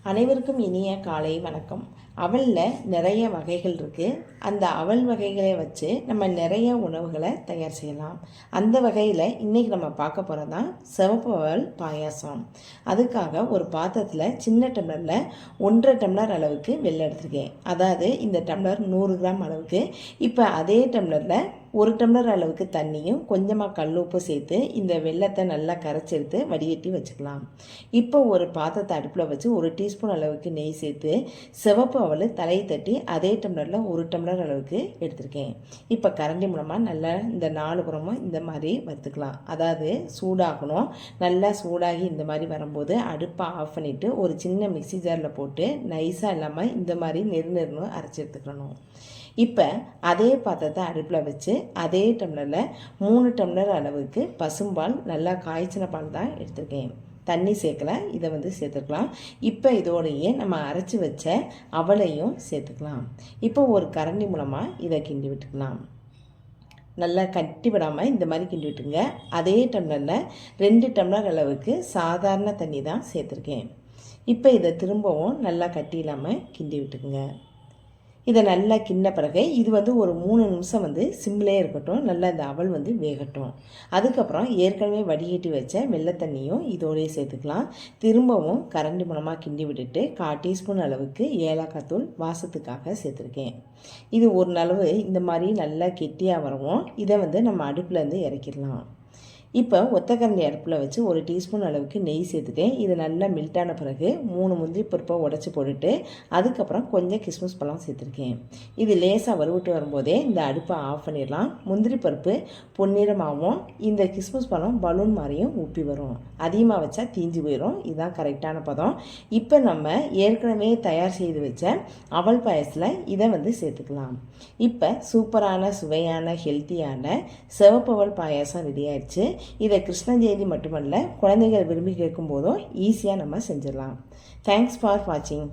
அனைவருக்கும் இனிய காலை வணக்கம். அவலில் நிறைய வகைகள் இருக்குது. அந்த அவல் வகைகளை வச்சு நம்ம நிறைய உணவுகளை தயார் செய்யலாம். அந்த வகையில் இன்றைக்கி நம்ம பார்க்க போகிறது தான் சிவப்பு அவல் பாயாசம். அதுக்காக ஒரு பாத்திரத்தில் சின்ன டம்ளரில் 1.5 டம்ளர் அளவுக்கு வெல்லம் எடுத்துருக்கேன். அதாவது இந்த டம்ளர் 100 கிராம் அளவுக்கு. இப்போ அதே டம்ளரில் 1 டம்ளர் அளவுக்கு தண்ணியும் கொஞ்சமாக கல் உப்பு சேர்த்து இந்த வெல்லத்தை நல்லா கரைச்சி எடுத்து வடிகட்டி வச்சுக்கலாம். இப்போ ஒரு பாத்திரத்தை அடுப்பில் வச்சு 1 டீஸ்பூன் அளவுக்கு நெய் சேர்த்து சிவப்பு அவல் தலையை தட்டி அதே டம்ளரில் 1 டம்ளர் அளவுக்கு எடுத்திருக்கேன். இப்போ கரண்டி மூலமாக நல்லா இந்த 4 புறமும் இந்த மாதிரி வறுத்துக்கலாம். அதாவது சூடாகணும். நல்லா சூடாகி இந்த மாதிரி வரும்போது அடுப்பை ஆஃப் பண்ணிவிட்டு ஒரு சின்ன மிக்ஸி ஜாரில் போட்டு நைஸாக இல்லாமல் இந்த மாதிரி நெருன்னு அரைச்சி எடுத்துக்கணும். இப்போ அதே பாத்திரத்தை அடுப்பில் வச்சு அதே டம்ளரில் 3 டம்ளர் அளவுக்கு பசும்பால் நல்லா காய்ச்சின பால் தான் எடுத்துருக்கேன். தண்ணி சேர்க்கல, இதை சேர்த்துக்கலாம். இப்போ இதோடையே நம்ம அரைச்சி வச்ச அவலையும் சேர்த்துக்கலாம். இப்போ ஒரு கரண்டி மூலமாக இதை கிண்டி விட்டுக்கலாம். நல்லா கட்டி விடாமல் இந்த மாதிரி கிண்டி விட்டுங்க. அதே டம்ளரில் 2 டம்ளர் அளவுக்கு சாதாரண தண்ணி தான் சேர்த்துருக்கேன். இப்போ இதை திரும்பவும் நல்லா கட்டி இல்லாமல் கிண்டி விட்டுக்குங்க. இதை நல்லா கிண்ண பிறகு இது ஒரு 3 நிமிஷம் சிம்மிலே இருக்கட்டும். நல்லா இந்த அவல் வேகட்டும். அதுக்கப்புறம் ஏற்கனவே வடிகட்டி வச்ச வெள்ளை தண்ணியும் இதோடய சேர்த்துக்கலாம். திரும்பவும் கரண்டி மூலமாக கிண்டி விட்டுட்டு 1/4 டீஸ்பூன் அளவுக்கு ஏலக்காய் தூள் வாசத்துக்காக சேர்த்துருக்கேன். இது ஒரு அளவு இந்த மாதிரி நல்லா கெட்டியாக வரவும் இதை நம்ம அடுப்புலேருந்து இறக்கிடலாம். இப்போ ஒத்தக்கரண்டி அடுப்பில் வச்சு 1 டீஸ்பூன் அளவுக்கு நெய் சேர்த்துட்டேன். இது நல்லா மெல்ட்டான பிறகு 3 முந்திரி பருப்பை உடச்சி போட்டுட்டு அதுக்கப்புறம் கொஞ்சம் கிஸ்மிஸ் பழம் சேர்த்துருக்கேன். இது லேசாக வறுவிட்டு வரும்போதே இந்த அடுப்பை ஆஃப் பண்ணிடலாம். முந்திரி பருப்பு பொன்னிறமாகவும் இந்த கிஸ்மிஸ் பழம் பலூன் மாதிரியும் உப்பி வரும். அதிகமாக வச்சா தீஞ்சு போயிடும். இதுதான் கரெக்டான பதம். இப்போ நம்ம ஏற்கனவே தயார் செய்து வச்ச அவல் பாயசத்தில் இதை சேர்த்துக்கலாம். இப்போ சூப்பரான சுவையான ஹெல்த்தியான சிவப்பு அவல் பாயாசம் ரெடி ஆயிடுச்சு. இதை கிருஷ்ண ஜெயந்தி மட்டுமல்ல, குழந்தைகள் விரும்பி கேட்கும் போதும் ஈஸியாக நம்ம செஞ்சிடலாம். தேங்க்ஸ் ஃபார் வாட்சிங்.